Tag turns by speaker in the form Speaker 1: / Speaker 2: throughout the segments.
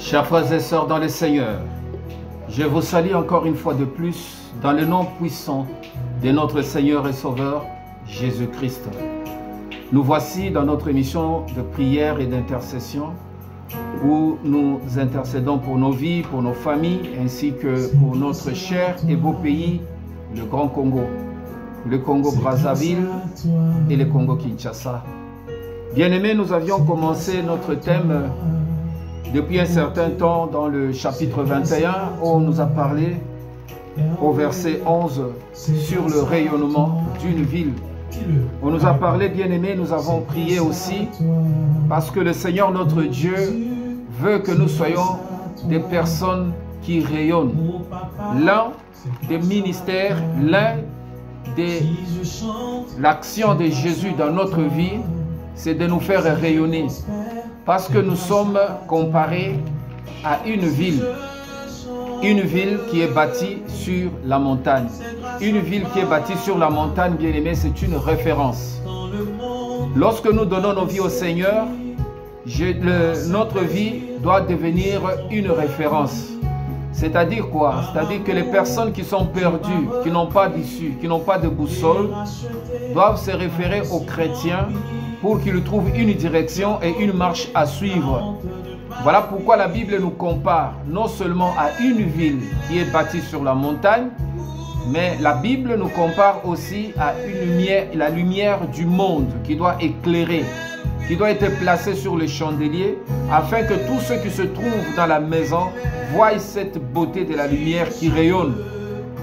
Speaker 1: Chers frères et sœurs dans le Seigneur, je vous salue encore une fois de plus dans le nom puissant de notre Seigneur et Sauveur Jésus-Christ. Nous voici dans notre émission de prière et d'intercession où nous intercédons pour nos vies, pour nos familles ainsi que pour notre cher et beau pays, le Grand Congo, le Congo-Brazzaville et le Congo-Kinshasa. Bien-aimés, nous avions commencé notre thème depuis un certain temps dans le chapitre 21 où on nous a parlé au verset 11 sur le rayonnement d'une ville. On nous a parlé, bien-aimés, nous avons prié aussi parce que le Seigneur notre Dieu veut que nous soyons des personnes qui rayonnent. L'un des ministères, l'un de l'action de Jésus dans notre vie, c'est de nous faire rayonner. Parce que nous sommes comparés à une ville qui est bâtie sur la montagne. Une ville qui est bâtie sur la montagne, bien aimé, c'est une référence. Lorsque nous donnons nos vies au Seigneur, notre vie doit devenir une référence. C'est-à-dire quoi? C'est-à-dire que les personnes qui sont perdues, qui n'ont pas d'issue, qui n'ont pas de boussole, doivent se référer aux chrétiens pour qu'ils trouvent une direction et une marche à suivre. Voilà pourquoi la Bible nous compare non seulement à une ville qui est bâtie sur la montagne, mais la Bible nous compare aussi à la lumière du monde qui doit éclairer, qui doit être placée sur le chandelier afin que tous ceux qui se trouvent dans la maison voient cette beauté de la lumière qui rayonne,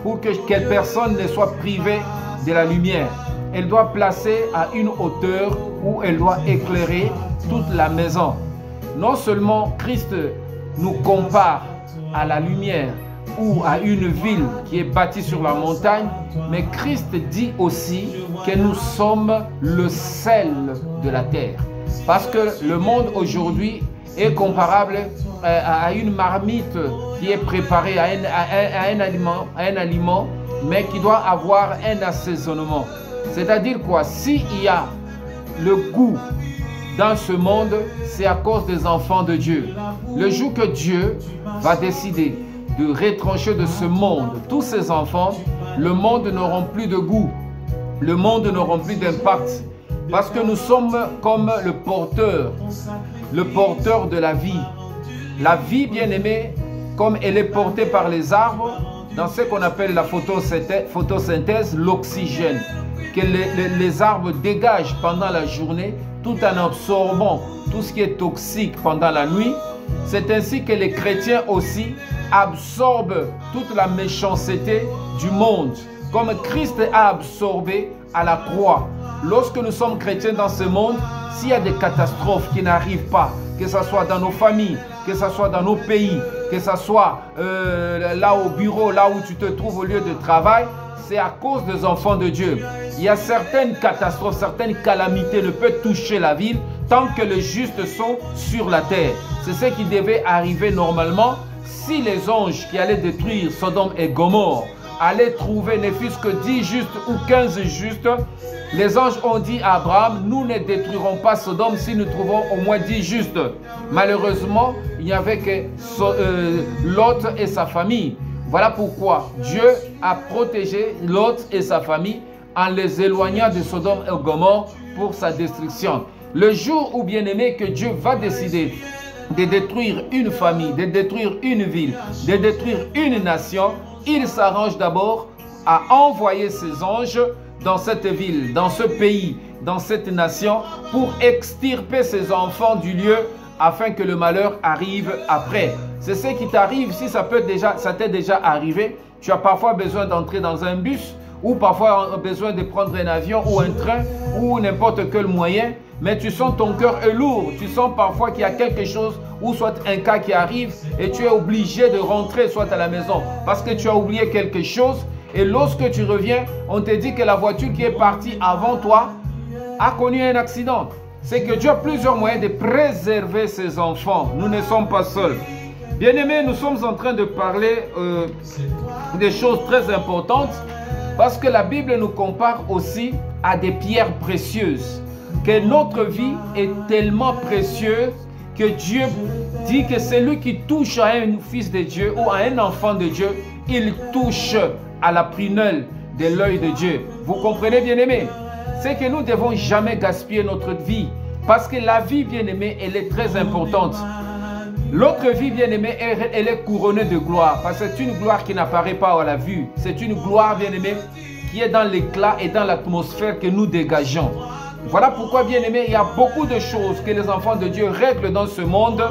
Speaker 1: pour que personne ne soit privé de la lumière. Elle doit placer à une hauteur où elle doit éclairer toute la maison. Non seulement Christ nous compare à la lumière ou à une ville qui est bâtie sur la montagne, mais Christ dit aussi que nous sommes le sel de la terre. Parce que le monde aujourd'hui est comparable à une marmite qui est préparée à un aliment, mais qui doit avoir un assaisonnement. C'est-à-dire quoi? S'il y a le goût dans ce monde, c'est à cause des enfants de Dieu. Le jour que Dieu va décider de retrancher de ce monde tous ses enfants, le monde n'aura plus de goût, le monde n'aura plus d'impact. Parce que nous sommes comme le porteur de la vie. La vie, bien-aimée, comme elle est portée par les arbres, dans ce qu'on appelle la photosynthèse, l'oxygène que les arbres dégagent pendant la journée tout en absorbant tout ce qui est toxique pendant la nuit. C'est ainsi que les chrétiens aussi absorbent toute la méchanceté du monde, comme Christ a absorbé à la croix. Lorsque nous sommes chrétiens dans ce monde, s'il y a des catastrophes qui n'arrivent pas, que ce soit dans nos familles, que ce soit dans nos pays, que ce soit là au bureau, là où tu te trouves au lieu de travail, c'est à cause des enfants de Dieu. Il y a certaines catastrophes, certaines calamités ne peuvent toucher la ville tant que les justes sont sur la terre. C'est ce qui devait arriver normalement si les anges qui allaient détruire Sodome et Gomorrhe allaient trouver ne fût-ce que 10 justes ou 15 justes. Les anges ont dit à Abraham, nous ne détruirons pas Sodome si nous trouvons au moins 10 justes. Malheureusement, il n'y avait que Lot et sa famille. Voilà pourquoi Dieu a protégé Lot et sa famille en les éloignant de Sodome et Gomorrhe pour sa destruction. Le jour où, bien aimé, que Dieu va décider de détruire une famille, de détruire une ville, de détruire une nation, il s'arrange d'abord à envoyer ses anges dans cette ville, dans ce pays, dans cette nation, pour extirper ses enfants du lieu afin que le malheur arrive après. C'est ce qui t'arrive, si ça t'est déjà arrivé, tu as parfois besoin d'entrer dans un bus, ou parfois besoin de prendre un avion ou un train, ou n'importe quel moyen, mais tu sens ton cœur est lourd, tu sens parfois qu'il y a quelque chose, ou soit un cas qui arrive, et tu es obligé de rentrer soit à la maison, parce que tu as oublié quelque chose, et lorsque tu reviens, on te dit que la voiture qui est partie avant toi a connu un accident. C'est que Dieu a plusieurs moyens de préserver ses enfants. Nous ne sommes pas seuls. Bien-aimés, nous sommes en train de parler des choses très importantes parce que la Bible nous compare aussi à des pierres précieuses. Que notre vie est tellement précieuse que Dieu dit que celui qui touche à un fils de Dieu ou à un enfant de Dieu, il touche à la prunelle de l'œil de Dieu. Vous comprenez, bien-aimés? C'est que nous ne devons jamais gaspiller notre vie. Parce que la vie, bien-aimée, elle est très importante. L'autre vie, bien-aimée, elle est couronnée de gloire. Parce que c'est une gloire qui n'apparaît pas à la vue. C'est une gloire, bien-aimée, qui est dans l'éclat et dans l'atmosphère que nous dégageons. Voilà pourquoi, bien-aimés, il y a beaucoup de choses que les enfants de Dieu règlent dans ce monde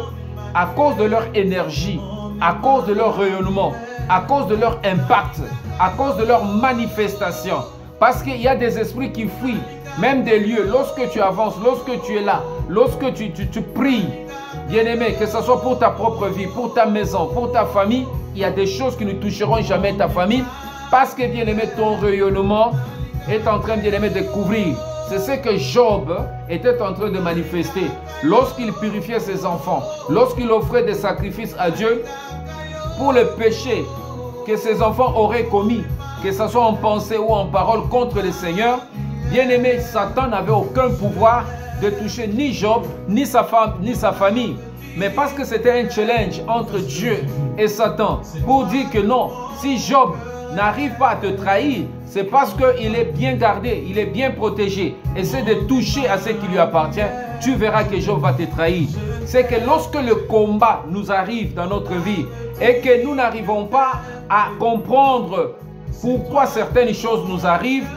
Speaker 1: à cause de leur énergie, à cause de leur rayonnement, à cause de leur impact, à cause de leur manifestation. Parce qu'il y a des esprits qui fuient, même des lieux. Lorsque tu avances, lorsque tu es là, lorsque tu pries, bien-aimé, que ce soit pour ta propre vie, pour ta maison, pour ta famille, il y a des choses qui ne toucheront jamais ta famille. Parce que, bien-aimé, ton rayonnement est en train, bien-aimé, de couvrir. C'est ce que Job était en train de manifester lorsqu'il purifiait ses enfants, lorsqu'il offrait des sacrifices à Dieu pour le péché que ses enfants auraient commis, que ce soit en pensée ou en parole contre le Seigneur. Bien-aimé, Satan n'avait aucun pouvoir de toucher ni Job, ni sa femme, ni sa famille. Mais parce que c'était un challenge entre Dieu et Satan pour dire que non, si Job n'arrive pas à te trahir, c'est parce qu'il est bien gardé, il est bien protégé. Essaie de toucher à ce qui lui appartient, tu verras que Job va te trahir. C'est que lorsque le combat nous arrive dans notre vie et que nous n'arrivons pas à comprendre pourquoi certaines choses nous arrivent,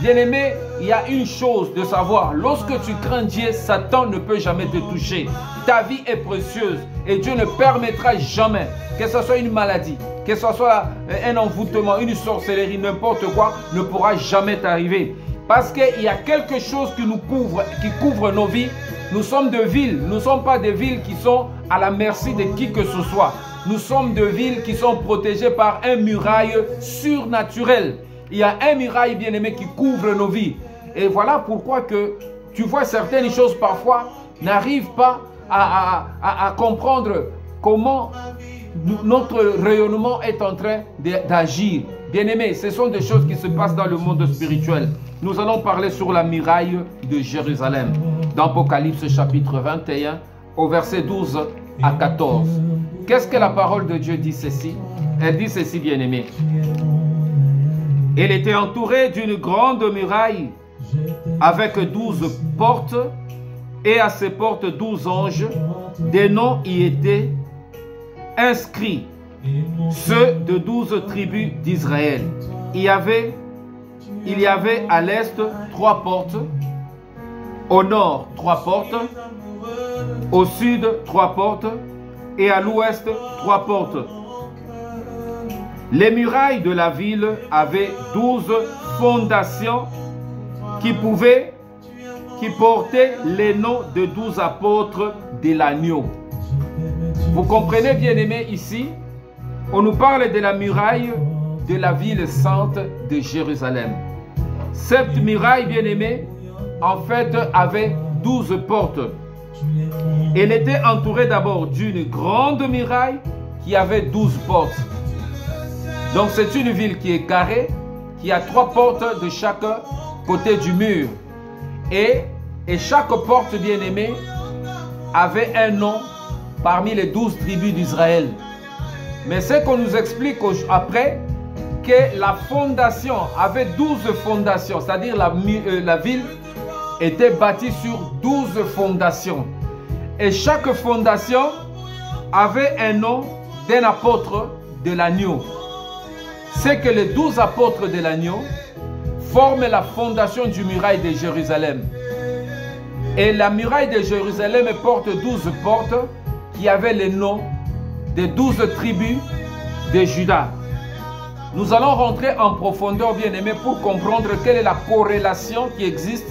Speaker 1: bien-aimé, il y a une chose de savoir. Lorsque tu crains Dieu, Satan ne peut jamais te toucher. Ta vie est précieuse et Dieu ne permettra jamais que ce soit une maladie, que ce soit un envoûtement, une sorcellerie, n'importe quoi, ne pourra jamais t'arriver. Parce qu'il y a quelque chose qui nous couvre, qui couvre nos vies. Nous sommes de villes, nous ne sommes pas des villes qui sont à la merci de qui que ce soit. Nous sommes de villes qui sont protégées par un muraille surnaturel. Il y a un muraille, bien-aimé, qui couvre nos vies. Et voilà pourquoi que tu vois certaines choses parfois n'arrivent pas à comprendre comment notre rayonnement est en train d'agir. Bien-aimé, ce sont des choses qui se passent dans le monde spirituel. Nous allons parler sur la muraille de Jérusalem. Dans Apocalypse chapitre 21, au verset 12 à 14. Qu'est-ce que la parole de Dieu dit ceci? Elle dit ceci, bien-aimé. Elle était entourée d'une grande muraille avec 12 portes, et à ces portes 12 anges. Des noms y étaient inscrits, ceux de 12 tribus d'Israël. Il y avait à l'est 3 portes, au nord 3 portes, au sud 3 portes et à l'ouest 3 portes. Les murailles de la ville avaient 12 fondations qui portaient les noms de 12 apôtres de l'agneau. Vous comprenez, bien-aimés, ici, on nous parle de la muraille de la ville sainte de Jérusalem. Cette muraille, bien-aimée, en fait, avait 12 portes. Elle était entourée d'abord d'une grande muraille qui avait 12 portes. Donc c'est une ville qui est carrée, qui a 3 portes de chaque côté du mur. Et chaque porte, bien-aimée, avait un nom parmi les 12 tribus d'Israël. Mais ce qu'on nous explique après, que la fondation avait 12 fondations, c'est-à-dire la ville était bâtie sur 12 fondations. Et chaque fondation avait un nom d'un apôtre de l'agneau. C'est que les 12 apôtres de l'agneau forment la fondation du muraille de Jérusalem. Et la muraille de Jérusalem porte 12 portes qui avaient les noms des 12 tribus de Juda. Nous allons rentrer en profondeur, bien-aimés, pour comprendre quelle est la corrélation qui existe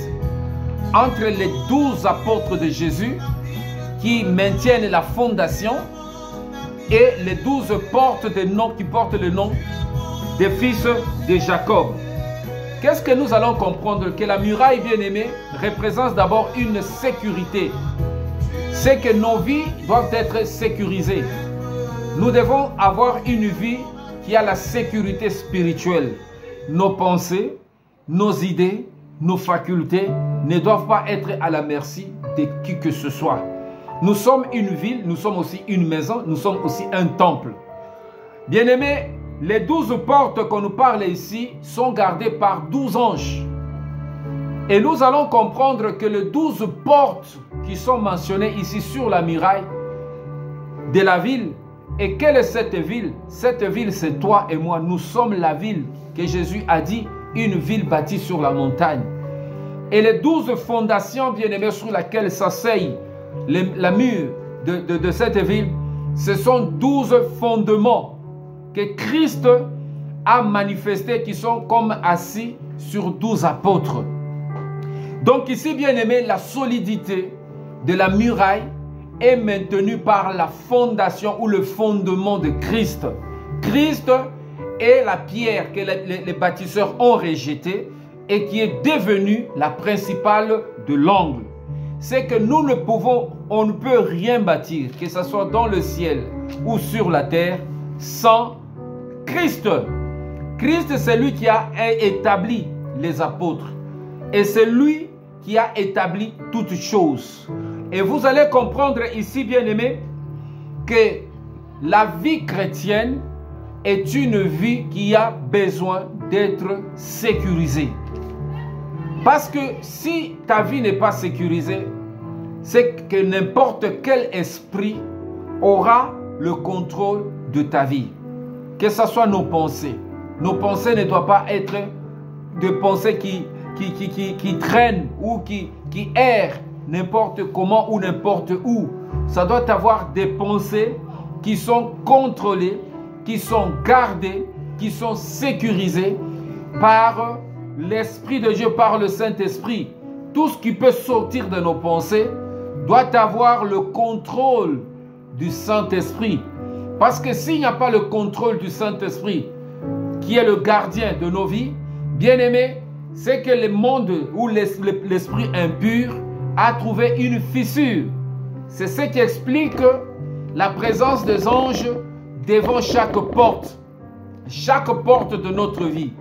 Speaker 1: entre les 12 apôtres de Jésus qui maintiennent la fondation et les 12 portes de noms qui portent le nom des fils de Jacob. Qu'est-ce que nous allons comprendre? Que la muraille, bien-aimée, représente d'abord une sécurité. C'est que nos vies doivent être sécurisées. Nous devons avoir une vie qui a la sécurité spirituelle. Nos pensées, nos idées, nos facultés ne doivent pas être à la merci de qui que ce soit. Nous sommes une ville, nous sommes aussi une maison, nous sommes aussi un temple. Bien-aimés, les 12 portes qu'on nous parle ici sont gardées par 12 anges. Et nous allons comprendre que les 12 portes qui sont mentionnées ici sur la muraille de la ville. Et quelle est cette ville? Cette ville, c'est toi et moi. Nous sommes la ville que Jésus a dit, une ville bâtie sur la montagne. Et les 12 fondations, bien-aimés, sur lesquelles s'asseyent la mur de cette ville, ce sont 12 fondements que Christ a manifestés, qui sont comme assis sur 12 apôtres. Donc ici, bien-aimés, la solidité de la muraille est maintenue par la fondation ou le fondement de Christ. Christ est la pierre que les bâtisseurs ont rejetée et qui est devenue la principale de l'angle. C'est que nous ne pouvons, on ne peut rien bâtir, que ce soit dans le ciel ou sur la terre, sans Christ. Christ, c'est lui qui a établi les apôtres. Et c'est lui qui a établi toutes choses. Et vous allez comprendre ici, bien-aimés, que la vie chrétienne est une vie qui a besoin d'être sécurisée. Parce que si ta vie n'est pas sécurisée, c'est que n'importe quel esprit aura le contrôle de ta vie. Que ce soit nos pensées. Nos pensées ne doivent pas être des pensées qui traînent ou qui errent n'importe comment ou n'importe où. Ça doit avoir des pensées qui sont contrôlées, qui sont gardées, qui sont sécurisées par l'Esprit de Dieu, par le Saint-Esprit. Tout ce qui peut sortir de nos pensées doit avoir le contrôle du Saint-Esprit. Parce que s'il n'y a pas le contrôle du Saint-Esprit, qui est le gardien de nos vies, bien-aimés, c'est que le monde ou l'esprit impur a trouvé une fissure. C'est ce qui explique la présence des anges devant chaque porte de notre vie.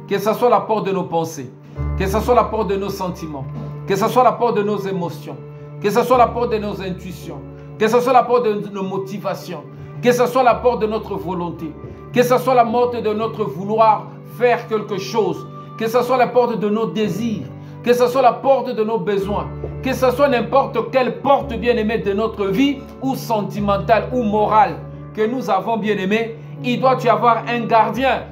Speaker 1: Que ce soit la porte de nos pensées, que ce soit la porte de nos sentiments, que ce soit la porte de nos émotions, que ce soit la porte de nos intuitions, que ce soit la porte de nos motivations, que ce soit la porte de notre volonté, que ce soit la porte de notre vouloir faire quelque chose, que ce soit la porte de nos désirs, que ce soit la porte de nos besoins, que ce soit n'importe quelle porte bien-aimée de notre vie, ou sentimentale ou morale, que nous avons bien-aimée, il doit y avoir un gardien.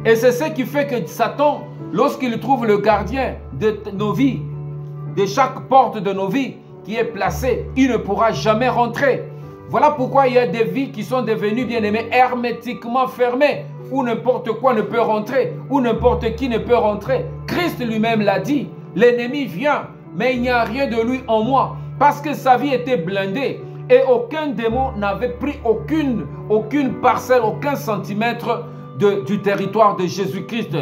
Speaker 1: Et c'est ce qui fait que Satan, lorsqu'il trouve le gardien de nos vies, de chaque porte de nos vies qui est placée, il ne pourra jamais rentrer. Voilà pourquoi il y a des vies qui sont devenues, bien-aimées, hermétiquement fermées, où n'importe quoi ne peut rentrer, où n'importe qui ne peut rentrer. Christ lui-même l'a dit, l'ennemi vient, mais il n'y a rien de lui en moi, parce que sa vie était blindée, et aucun démon n'avait pris aucune parcelle, aucun centimètre du territoire de Jésus-Christ.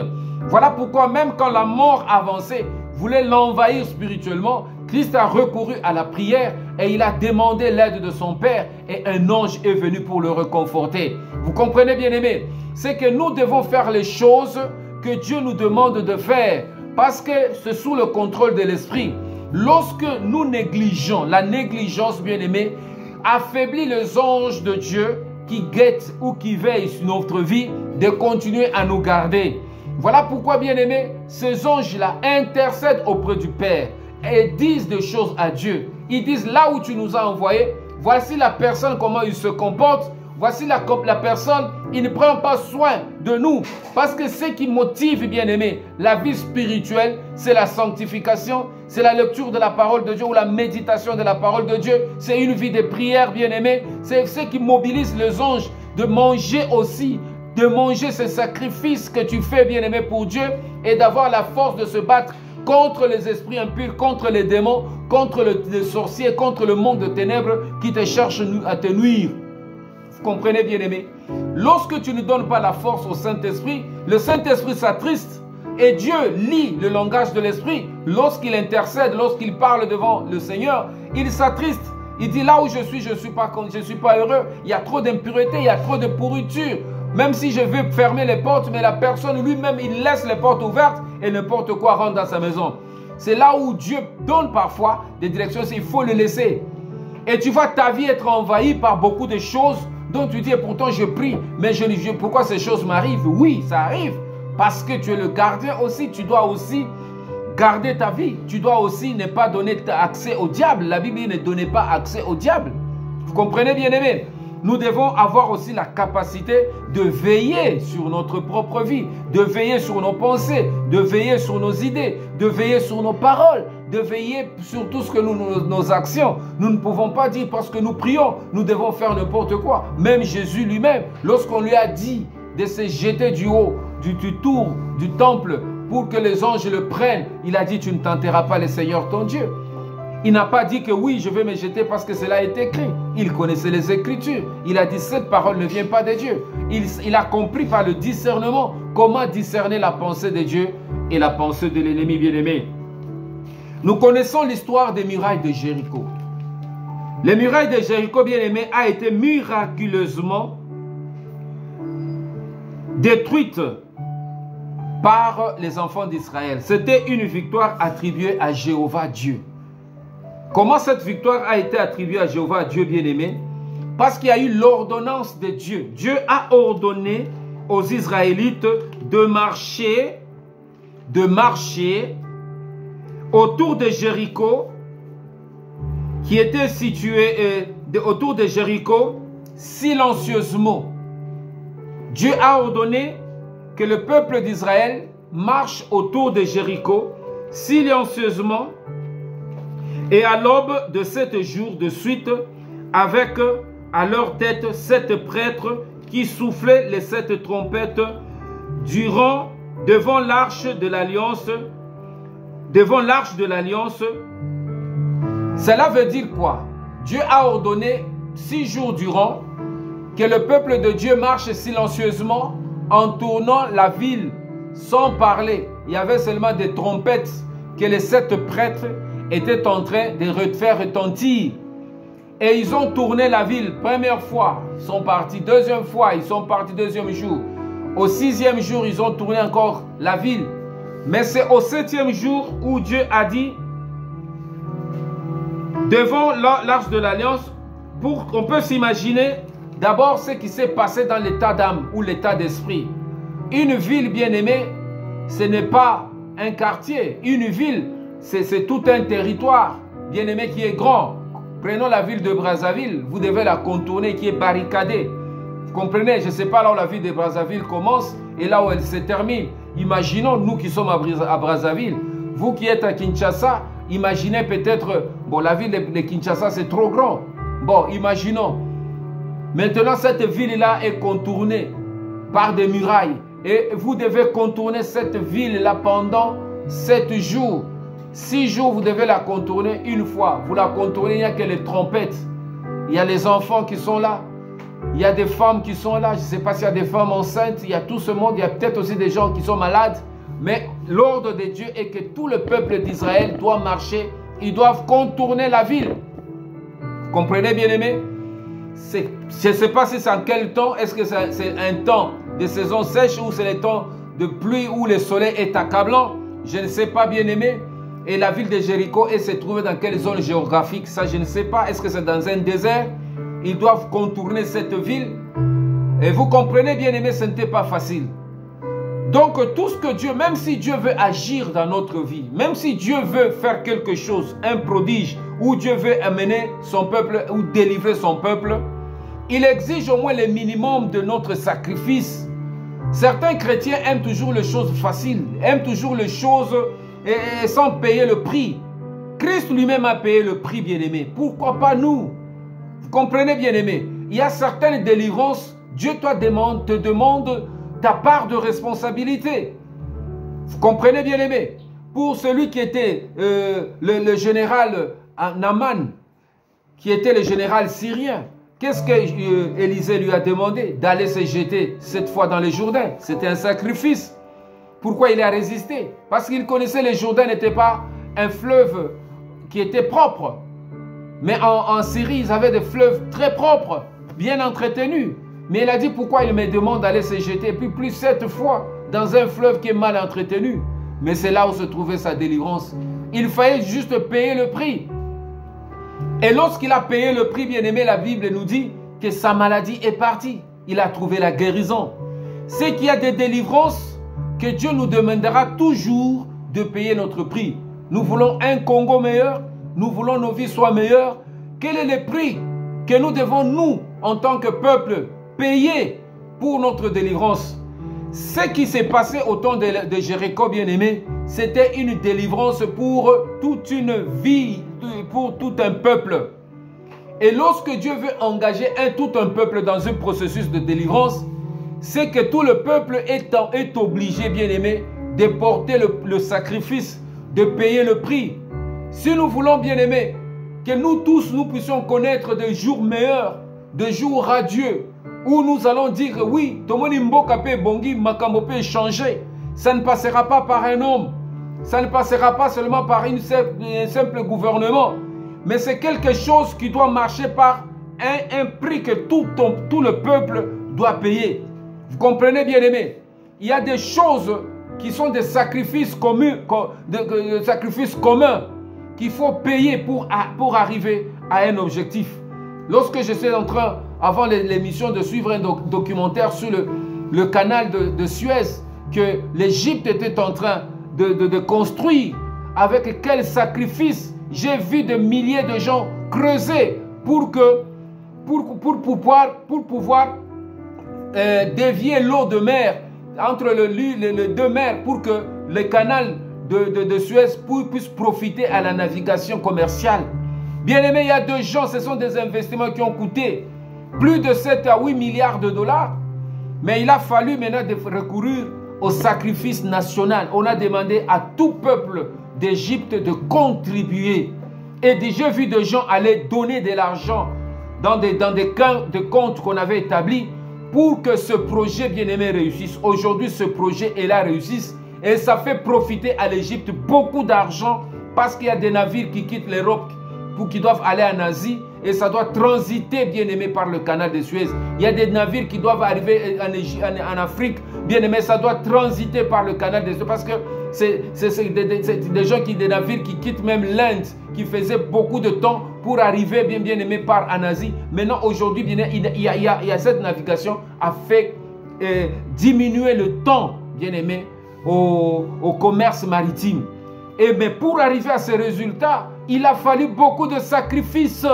Speaker 1: Voilà pourquoi même quand la mort avançait, voulait l'envahir spirituellement, Christ a recouru à la prière et il a demandé l'aide de son Père et un ange est venu pour le réconforter. Vous comprenez, bien-aimés? C'est que nous devons faire les choses que Dieu nous demande de faire parce que c'est sous le contrôle de l'esprit. Lorsque nous négligeons, la négligence, bien-aimés, affaiblit les anges de Dieu qui guettent ou qui veillent sur notre vie de continuer à nous garder. Voilà pourquoi, bien-aimés, ces anges-là intercèdent auprès du Père et disent des choses à Dieu. Ils disent, là où tu nous as envoyés, voici la personne, comment il se comporte. Voici la personne, il ne prend pas soin de nous. Parce que ce qui motive, bien-aimé, la vie spirituelle, c'est la sanctification, c'est la lecture de la parole de Dieu ou la méditation de la parole de Dieu. C'est une vie de prière, bien-aimé. C'est ce qui mobilise les anges de manger aussi, de manger ce sacrifice que tu fais, bien-aimé, pour Dieu et d'avoir la force de se battre contre les esprits impurs, contre les démons, contre les sorciers, contre le monde de ténèbres qui te cherche à te nuire. Vous comprenez, bien-aimé? Lorsque tu ne donnes pas la force au Saint-Esprit, le Saint-Esprit s'attriste et Dieu lit le langage de l'Esprit. Lorsqu'il intercède, lorsqu'il parle devant le Seigneur, il s'attriste. Il dit, là où je suis pas heureux. Il y a trop d'impureté, il y a trop de pourriture. Même si je veux fermer les portes, mais la personne lui-même, il laisse les portes ouvertes et n'importe quoi rentre dans sa maison. C'est là où Dieu donne parfois des directions, il faut le laisser. Et tu vois ta vie être envahie par beaucoup de choses dont tu dis, et pourtant je prie, mais pourquoi ces choses m'arrivent? Oui, ça arrive. Parce que tu es le gardien aussi, tu dois aussi garder ta vie. Tu dois aussi ne pas donner accès au diable. La Bible dit ne donnez pas accès au diable. Vous comprenez, bien-aimés? Nous devons avoir aussi la capacité de veiller sur notre propre vie, de veiller sur nos pensées, de veiller sur nos idées, de veiller sur nos paroles, de veiller sur tout ce que nos actions. Nous ne pouvons pas dire parce que nous prions, nous devons faire n'importe quoi. Même Jésus lui-même, lorsqu'on lui a dit de se jeter du haut, du tour du temple pour que les anges le prennent, il a dit tu ne tenteras pas le Seigneur ton Dieu. Il n'a pas dit que oui, je vais me jeter parce que cela est écrit. Il connaissait les Écritures. Il a dit cette parole ne vient pas de Dieu. Il a compris par le discernement comment discerner la pensée de Dieu et la pensée de l'ennemi bien-aimé. Nous connaissons l'histoire des murailles de Jéricho. Les murailles de Jéricho bien-aimé a été miraculeusement détruite par les enfants d'Israël. C'était une victoire attribuée à Jéhovah Dieu. Comment cette victoire a été attribuée à Jéhovah Dieu bien-aimé? Parce qu'il y a eu l'ordonnance de Dieu. Dieu a ordonné aux Israélites de marcher autour de Jéricho, qui était situé autour de Jéricho silencieusement. Dieu a ordonné que le peuple d'Israël marche autour de Jéricho silencieusement et à l'aube de 7 jours de suite, avec à leur tête 7 prêtres qui soufflaient les 7 trompettes devant l'arche de l'alliance. Cela veut dire quoi? Dieu a ordonné 6 jours durant que le peuple de Dieu marche silencieusement en tournant la ville sans parler. Il y avait seulement des trompettes que les 7 prêtres étaient en train de faire retentir. Et ils ont tourné la ville. Première fois, ils sont partis. Deuxième fois, ils sont partis deuxième jour. Au 6e jour, ils ont tourné encore la ville. Mais c'est au 7e jour où Dieu a dit, devant l'arche de l'alliance, pour qu'on peut s'imaginer d'abord ce qui s'est passé dans l'état d'âme ou l'état d'esprit. Une ville bien-aimée, ce n'est pas un quartier. Une ville, c'est tout un territoire bien-aimé qui est grand. Prenons la ville de Brazzaville, vous devez la contourner, qui est barricadée. Vous comprenez? Je ne sais pas là où la ville de Brazzaville commence et là où elle se termine. Imaginons, nous qui sommes à Brazzaville, vous qui êtes à Kinshasa, imaginez peut-être, bon, la ville de Kinshasa c'est trop grand. Bon, imaginons. Maintenant, cette ville-là est contournée par des murailles. Et vous devez contourner cette ville-là pendant 7 jours. 6 jours, vous devez la contourner une fois. Vous la contournez, il n'y a que les trompettes. Il y a les enfants qui sont là. Il y a des femmes qui sont là. Je ne sais pas s'il y a des femmes enceintes. Il y a tout ce monde. Il y a peut-être aussi des gens qui sont malades. Mais l'ordre de Dieu est que tout le peuple d'Israël doit marcher. Ils doivent contourner la ville. Vous comprenez, bien-aimés? Je ne sais pas si c'est en quel temps. Est-ce que c'est un temps de saison sèche ou c'est le temps de pluie où le soleil est accablant? Je ne sais pas, bien-aimés. Et la ville de Jéricho, elle se trouve dans quelle zone géographique? Ça, je ne sais pas. Est-ce que c'est dans un désert? Ils doivent contourner cette ville. Et vous comprenez, bien aimé, ce n'était pas facile. Donc, tout ce que Dieu, même si Dieu veut agir dans notre vie, même si Dieu veut faire quelque chose, un prodige, ou Dieu veut amener son peuple ou délivrer son peuple, il exige au moins le minimum de notre sacrifice. Certains chrétiens aiment toujours les choses faciles, aiment toujours les choses sans payer le prix. Christ lui-même a payé le prix, bien-aimé. Pourquoi pas nous? Vous comprenez, bien-aimé? Il y a certaines délivrances, Dieu te demande ta part de responsabilité. Vous comprenez, bien-aimé? Pour celui qui était le général Naaman, qui était le général syrien, qu'est-ce que Élisée lui a demandé? D'aller se jeter cette fois dans le Jourdain. C'était un sacrifice. Pourquoi il a résisté? Parce qu'il connaissait le Jourdain n'était pas un fleuve qui était propre. Mais en Syrie, ils avaient des fleuves très propres, bien entretenus. Mais il a dit, pourquoi il me demande d'aller se jeter? Et puis plus 7 fois dans un fleuve qui est mal entretenu. Mais c'est là où se trouvait sa délivrance. Il fallait juste payer le prix. Et lorsqu'il a payé le prix, bien-aimé, la Bible nous dit que sa maladie est partie. Il a trouvé la guérison. C'est qu'il y a des délivrances que Dieu nous demandera toujours de payer notre prix. Nous voulons un Congo meilleur. Nous voulons nos vies soient meilleures. Quel est le prix que nous devons, nous, en tant que peuple, payer pour notre délivrance? Ce qui s'est passé au temps de Jéricho, bien-aimé, c'était une délivrance pour toute une vie, pour tout un peuple. Et lorsque Dieu veut engager tout un peuple dans un processus de délivrance, c'est que tout le peuple est obligé, bien-aimé, de porter le sacrifice, de payer le prix. Si nous voulons, bien-aimé, que nous tous, nous puissions connaître des jours meilleurs, des jours radieux, où nous allons dire, oui, changer. Ça ne passera pas par un homme. Ça ne passera pas seulement par un simple gouvernement. Mais c'est quelque chose qui doit marcher par un prix que tout le peuple doit payer. Vous comprenez, bien aimé? Il y a des choses qui sont des sacrifices communs, qu'il faut payer pour arriver à un objectif. Lorsque je suis en train, avant l'émission, de suivre un documentaire sur le canal de Suez, que l'Égypte était en train de construire, avec quel sacrifice j'ai vu de milliers de gens creuser pour pouvoir dévier l'eau de mer entre les deux mers, pour que le canal de Suez puisse profiter à la navigation commerciale. Bien aimé, il y a deux gens, ce sont des investissements qui ont coûté plus de 7 à 8 milliards de dollars. Mais il a fallu maintenant recourir au sacrifice national. On a demandé à tout peuple d'Égypte de contribuer. Et j'ai vu des gens aller donner de l'argent dans des comptes qu'on avait établis pour que ce projet bien-aimé réussisse. Aujourd'hui, ce projet est là, réussisse. Et ça fait profiter à l'Égypte beaucoup d'argent, parce qu'il y a des navires qui quittent l'Europe qui doivent aller en Asie, et ça doit transiter, bien aimé, par le canal de Suez. Il y a des navires qui doivent arriver en Afrique, bien aimé, ça doit transiter par le canal de Suez, parce que c'est des navires qui quittent même l'Inde, qui faisaient beaucoup de temps pour arriver, bien aimé, en Asie. Maintenant, aujourd'hui, il y a cette navigation a fait diminuer le temps, bien aimé, au commerce maritime. Mais pour arriver à ces résultats, il a fallu beaucoup de sacrifices.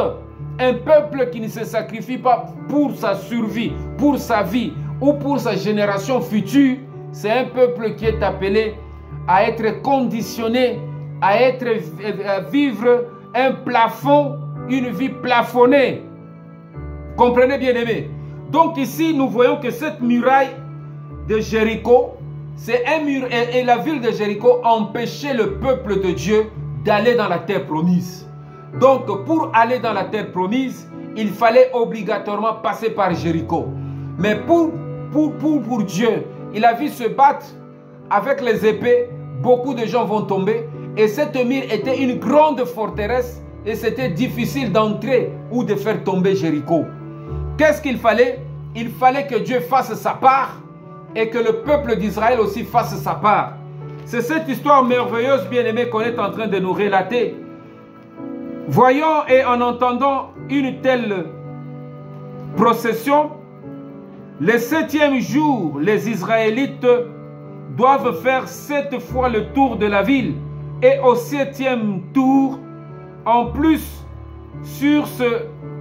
Speaker 1: Un peuple qui ne se sacrifie pas pour sa survie, pour sa vie ou pour sa génération future, c'est un peuple qui est appelé à être conditionné, à vivre un plafond, une vie plafonnée. Comprenez, bien aimé? Donc ici, nous voyons que cette muraille de Jéricho, c'est un mur, et la ville de Jéricho empêchait le peuple de Dieu d'aller dans la terre promise. Donc, pour aller dans la terre promise, il fallait obligatoirement passer par Jéricho. Mais pour Dieu, il a vu se battre avec les épées, beaucoup de gens vont tomber. Et cette mur était une grande forteresse et c'était difficile d'entrer ou de faire tomber Jéricho. Qu'est-ce qu'il fallait? Il fallait que Dieu fasse sa part et que le peuple d'Israël aussi fasse sa part. C'est cette histoire merveilleuse, bien-aimée, qu'on est en train de nous relater. Voyant et en entendant une telle procession, le 7e jour, les Israélites doivent faire 7 fois le tour de la ville. Et au 7e tour, en plus,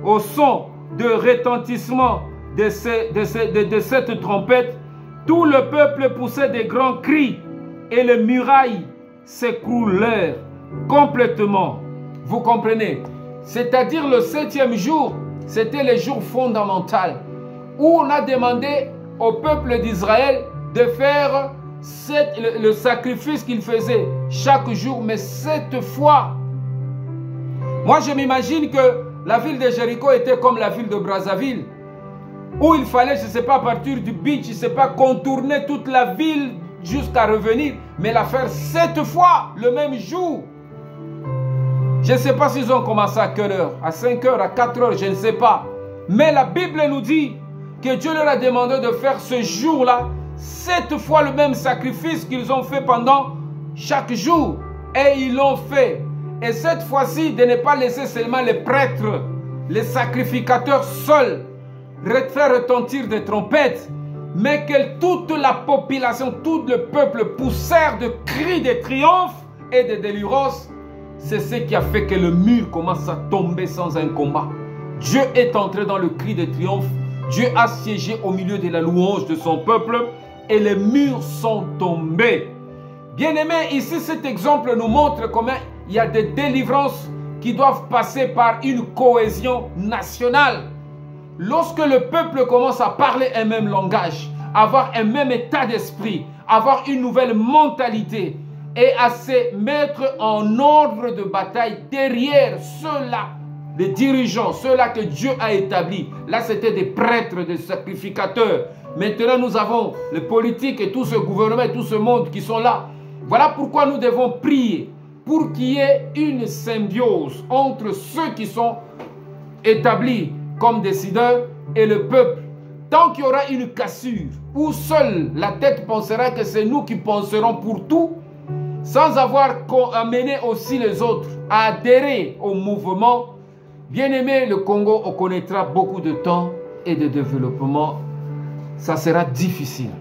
Speaker 1: au son de retentissement de cette trompette, tout le peuple poussait des grands cris et les murailles s'écroulèrent complètement. Vous comprenez? C'est-à-dire le 7e jour, c'était le jour fondamental où on a demandé au peuple d'Israël de faire le sacrifice qu'il faisait chaque jour, mais 7 fois. Moi, je m'imagine que la ville de Jéricho était comme la ville de Brazzaville, où il fallait, je ne sais pas, partir du beach, je ne sais pas, contourner toute la ville jusqu'à revenir, mais la faire 7 fois le même jour. Je ne sais pas s'ils ont commencé à quelle heure, à 5 heures, à 4 heures, je ne sais pas. Mais la Bible nous dit que Dieu leur a demandé de faire ce jour-là 7 fois le même sacrifice qu'ils ont fait pendant chaque jour. Et ils l'ont fait. Et cette fois-ci, de ne pas laisser seulement les prêtres, les sacrificateurs seuls faire retentir des trompettes, mais que toute la population, tout le peuple poussèrent de cris de triomphe et de délivrance. C'est ce qui a fait que le mur commence à tomber sans un combat. Dieu est entré dans le cri de triomphe. Dieu a siégé au milieu de la louange de son peuple et les murs sont tombés. Bien-aimés, ici cet exemple nous montre comment il y a des délivrances qui doivent passer par une cohésion nationale. Lorsque le peuple commence à parler un même langage, avoir un même état d'esprit, avoir une nouvelle mentalité et à se mettre en ordre de bataille derrière ceux-là, les dirigeants, ceux-là que Dieu a établis. Là, c'était des prêtres, des sacrificateurs. Maintenant, nous avons les politiques et tout ce gouvernement et tout ce monde qui sont là. Voilà pourquoi nous devons prier pour qu'il y ait une symbiose entre ceux qui sont établis comme décideurs et le peuple. Tant qu'il y aura une cassure où seule la tête pensera que c'est nous qui penserons pour tout, sans avoir amené aussi les autres à adhérer au mouvement, bien aimé, le Congo connaîtra beaucoup de temps et de développement. Ça sera difficile.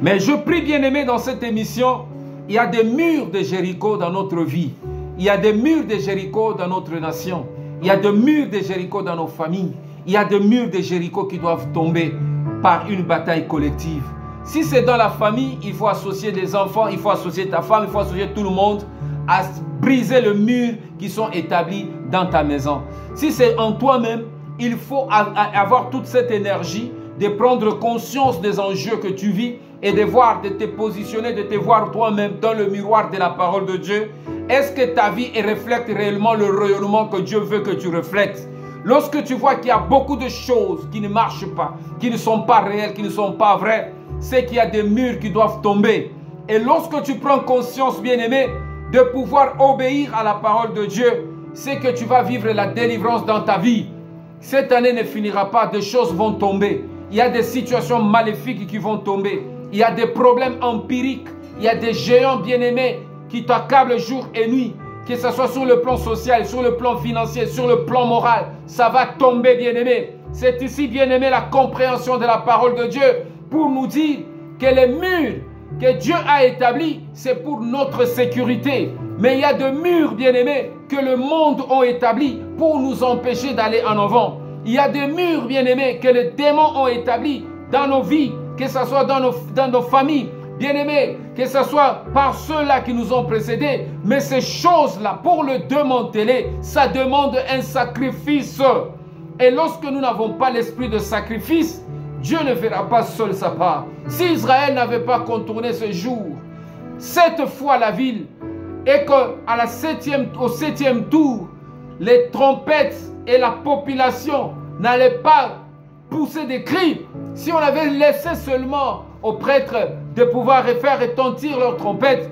Speaker 1: Mais je prie, bien aimé, dans cette émission, il y a des murs de Jéricho dans notre vie. Il y a des murs de Jéricho dans notre nation. Il y a des murs de Jéricho dans nos familles. Il y a des murs de Jéricho qui doivent tomber par une bataille collective. Si c'est dans la famille, il faut associer des enfants, il faut associer ta femme, il faut associer tout le monde à briser le mur qui sont établis dans ta maison. Si c'est en toi-même, il faut avoir toute cette énergie de prendre conscience des enjeux que tu vis et de voir, de te positionner, de te voir toi-même dans le miroir de la parole de Dieu. Est-ce que ta vie reflète réellement le rayonnement que Dieu veut que tu reflètes? Lorsque tu vois qu'il y a beaucoup de choses qui ne marchent pas, qui ne sont pas réelles, qui ne sont pas vraies, c'est qu'il y a des murs qui doivent tomber. Et lorsque tu prends conscience, bien-aimé, de pouvoir obéir à la parole de Dieu, c'est que tu vas vivre la délivrance dans ta vie. Cette année ne finira pas, des choses vont tomber. Il y a des situations maléfiques qui vont tomber. Il y a des problèmes empiriques. Il y a des géants bien-aimés qui t'accablent jour et nuit. Que ce soit sur le plan social, sur le plan financier, sur le plan moral. Ça va tomber, bien-aimé. C'est ici, bien-aimé, la compréhension de la parole de Dieu pour nous dire que les murs que Dieu a établis, c'est pour notre sécurité. Mais il y a des murs, bien-aimés, que le monde a établis pour nous empêcher d'aller en avant. Il y a des murs, bien-aimés, que les démons ont établis dans nos vies, que ce soit dans nos familles, bien-aimés, que ce soit par ceux-là qui nous ont précédés. Mais ces choses-là, pour le démanteler, ça demande un sacrifice. Et lorsque nous n'avons pas l'esprit de sacrifice, Dieu ne fera pas seul sa part. Si Israël n'avait pas contourné ce jour, 7 fois la ville, et qu'au 7e tour, les trompettes et la population n'allaient pas pousser des cris, si on avait laissé seulement aux prêtres de pouvoir faire retentir leurs trompettes,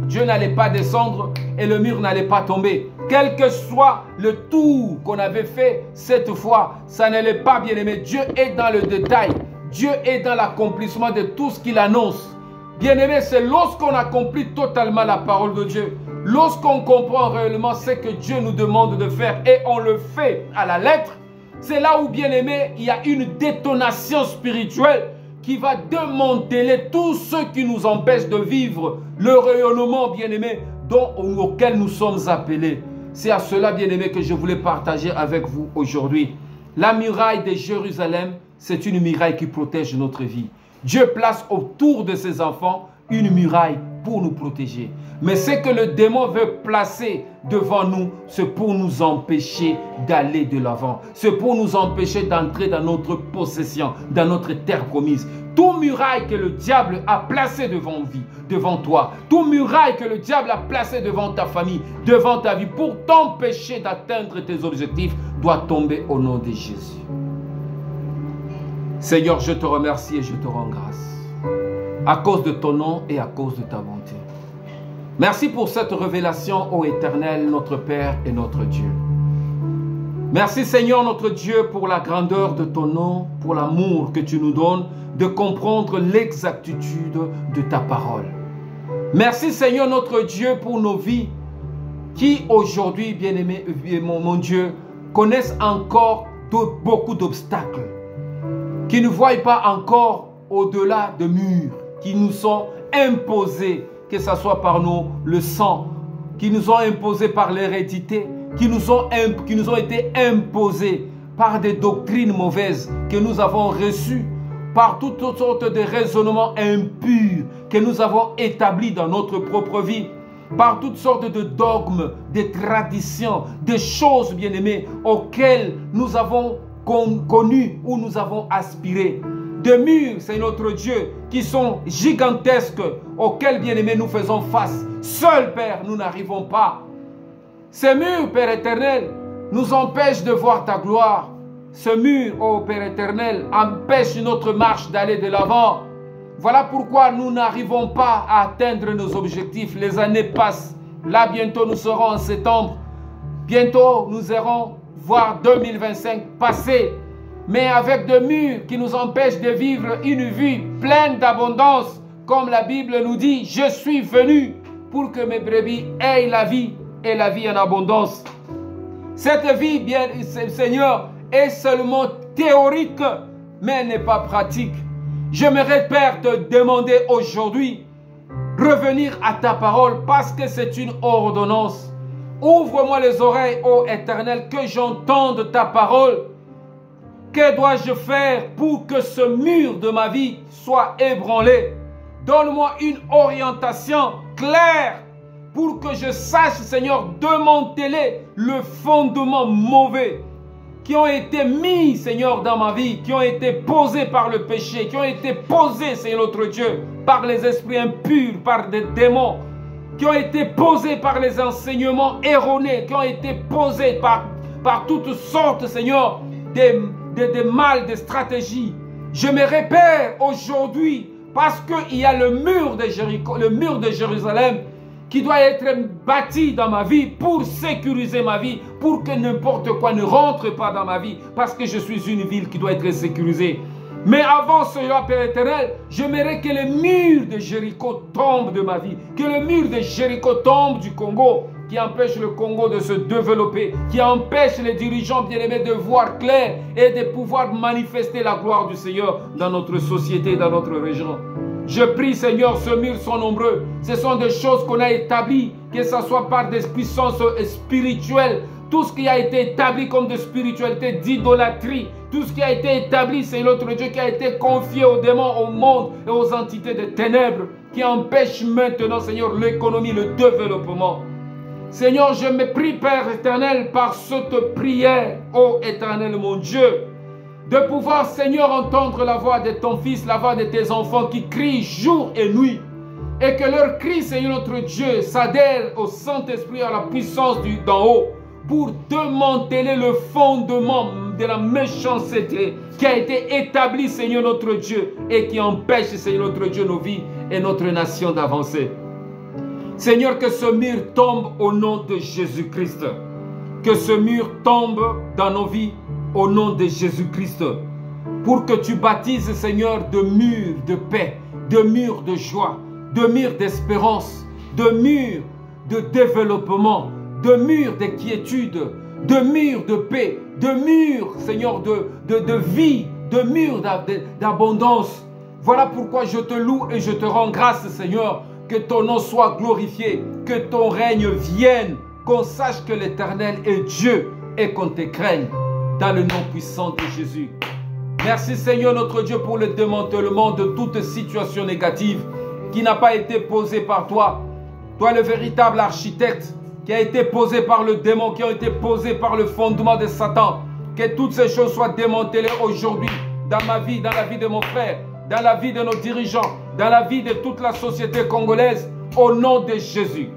Speaker 1: Dieu n'allait pas descendre et le mur n'allait pas tomber. Quel que soit le tour qu'on avait fait cette fois, ça n'allait pas, bien aimé. Dieu est dans le détail. Dieu est dans l'accomplissement de tout ce qu'il annonce. Bien aimé, c'est lorsqu'on accomplit totalement la parole de Dieu, lorsqu'on comprend réellement ce que Dieu nous demande de faire et on le fait à la lettre, c'est là où, bien aimé, il y a une détonation spirituelle qui va démanteler tout ce qui nous empêche de vivre le rayonnement, bien-aimé, auquel nous sommes appelés. C'est à cela, bien-aimé, que je voulais partager avec vous aujourd'hui. La muraille de Jérusalem, c'est une muraille qui protège notre vie. Dieu place autour de ses enfants une muraille pour nous protéger. Mais ce que le démon veut placer devant nous, c'est pour nous empêcher d'aller de l'avant. C'est pour nous empêcher d'entrer dans notre possession, dans notre terre promise. Tout muraille que le diable a placé devant toi, tout muraille que le diable a placé devant ta famille, devant ta vie, pour t'empêcher d'atteindre tes objectifs, doit tomber au nom de Jésus. Seigneur, je te remercie et je te rends grâce à cause de ton nom et à cause de ta bonté. Merci pour cette révélation, ô Éternel, notre Père et notre Dieu. Merci Seigneur notre Dieu pour la grandeur de ton nom, pour l'amour que tu nous donnes de comprendre l'exactitude de ta parole. Merci Seigneur notre Dieu pour nos vies qui aujourd'hui, bien-aimé, mon Dieu, connaissent encore beaucoup d'obstacles, qui ne voient pas encore au-delà de murs qui nous sont imposés, que ce soit par le sang, qui nous ont imposés par l'hérédité, qui nous ont été imposés par des doctrines mauvaises que nous avons reçues, par toutes sortes de raisonnements impurs que nous avons établis dans notre propre vie, par toutes sortes de dogmes, de traditions, de choses, bien-aimées, auxquelles nous avons connu ou nous avons aspiré. De murs, c'est notre Dieu, qui sont gigantesques, auxquels, bien-aimés, nous faisons face. Seul, Père, nous n'arrivons pas. Ces murs, Père éternel, nous empêchent de voir ta gloire. Ce mur, ô Père éternel, empêche notre marche d'aller de l'avant. Voilà pourquoi nous n'arrivons pas à atteindre nos objectifs. Les années passent. Là, bientôt, nous serons en septembre. Bientôt, nous irons voir 2025 passer. Mais avec des murs qui nous empêchent de vivre une vie pleine d'abondance. Comme la Bible nous dit, je suis venu pour que mes brebis aient la vie et la vie en abondance. Cette vie, bien, Seigneur, est seulement théorique, mais elle n'est pas pratique. J'aimerais, Père, te demander aujourd'hui, revenir à ta parole parce que c'est une ordonnance. Ouvre-moi les oreilles, ô Éternel, que j'entende ta parole. Que dois-je faire pour que ce mur de ma vie soit ébranlé? Donne-moi une orientation claire pour que je sache, Seigneur, démanteler le fondement mauvais qui ont été mis, Seigneur, dans ma vie, qui ont été posés par le péché, qui ont été posés, Seigneur notre Dieu, par les esprits impurs, par des démons, qui ont été posés par les enseignements erronés, qui ont été posés par toutes sortes, Seigneur, des mal, des stratégies. Je me répète aujourd'hui, parce qu'il y a le mur de Jéricho, le mur de Jérusalem, qui doit être bâti dans ma vie pour sécuriser ma vie, pour que n'importe quoi ne rentre pas dans ma vie, parce que je suis une ville qui doit être sécurisée. Mais avant cela, Père éternel, j'aimerais que le mur de Jéricho tombe de ma vie, que le mur de Jéricho tombe du Congo, qui empêche le Congo de se développer, qui empêche les dirigeants bien-aimés de voir clair et de pouvoir manifester la gloire du Seigneur dans notre société, dans notre région. Je prie, Seigneur, ces murs sont nombreux. Ce sont des choses qu'on a établies, que ce soit par des puissances spirituelles. Tout ce qui a été établi comme de spiritualité, d'idolâtrie, tout ce qui a été établi, c'est notre Dieu qui a été confié aux démons, au monde et aux entités de ténèbres, qui empêchent maintenant, Seigneur, l'économie, le développement. Seigneur, je me prie, Père éternel, par cette prière, ô éternel mon Dieu, de pouvoir, Seigneur, entendre la voix de ton Fils, la voix de tes enfants qui crient jour et nuit. Et que leur cri, Seigneur notre Dieu, s'adhère au Saint-Esprit, à la puissance d'en haut, pour démanteler le fondement de la méchanceté qui a été établi, Seigneur notre Dieu, et qui empêche, Seigneur notre Dieu, nos vies et notre nation d'avancer. Seigneur, que ce mur tombe au nom de Jésus-Christ. Que ce mur tombe dans nos vies au nom de Jésus-Christ. Pour que tu baptises, Seigneur, de murs de paix, de murs de joie, de murs d'espérance, de murs de développement, de murs de quiétude, de murs de paix, de murs, Seigneur, de vie, de murs d'abondance. Voilà pourquoi je te loue et je te rends grâce, Seigneur, que ton nom soit glorifié, que ton règne vienne, qu'on sache que l'Éternel est Dieu et qu'on te craigne dans le nom puissant de Jésus. Merci, Seigneur notre Dieu, pour le démantèlement de toute situation négative qui n'a pas été posée par toi. Toi, le véritable architecte, qui a été posé par le démon, qui a été posé par le fondement de Satan. Que toutes ces choses soient démantelées aujourd'hui dans ma vie, dans la vie de mon frère, dans la vie de nos dirigeants, dans la vie de toute la société congolaise, au nom de Jésus.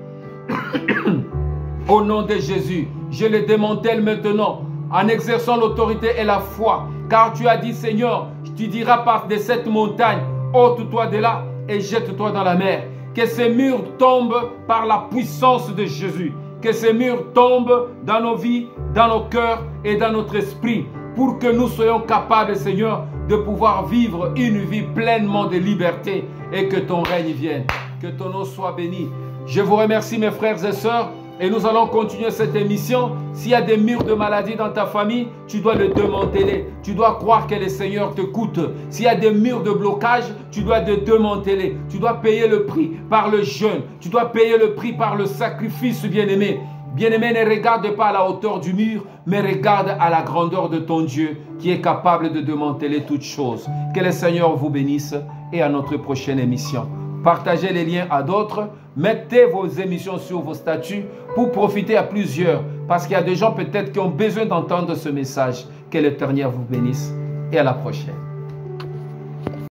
Speaker 1: Au nom de Jésus, je les démantèle maintenant en exerçant l'autorité et la foi. Car tu as dit, Seigneur, tu diras par de cette montagne, ôte-toi de là et jette-toi dans la mer. Que ces murs tombent par la puissance de Jésus. Que ces murs tombent dans nos vies, dans nos cœurs et dans notre esprit. Pour que nous soyons capables, Seigneur, de pouvoir vivre une vie pleinement de liberté et que ton règne vienne. Que ton nom soit béni. Je vous remercie, mes frères et sœurs. Et nous allons continuer cette émission. S'il y a des murs de maladie dans ta famille, tu dois le démanteler. Tu dois croire que le Seigneur te coûte. S'il y a des murs de blocage, tu dois le démanteler. Tu dois payer le prix par le jeûne. Tu dois payer le prix par le sacrifice, bien-aimé. Bien-aimé, ne regarde pas à la hauteur du mur, mais regarde à la grandeur de ton Dieu qui est capable de démanteler toutes choses. Que le Seigneur vous bénisse et à notre prochaine émission. Partagez les liens à d'autres. Mettez vos émissions sur vos statuts pour profiter à plusieurs. Parce qu'il y a des gens peut-être qui ont besoin d'entendre ce message. Que l'Éternel vous bénisse et à la prochaine.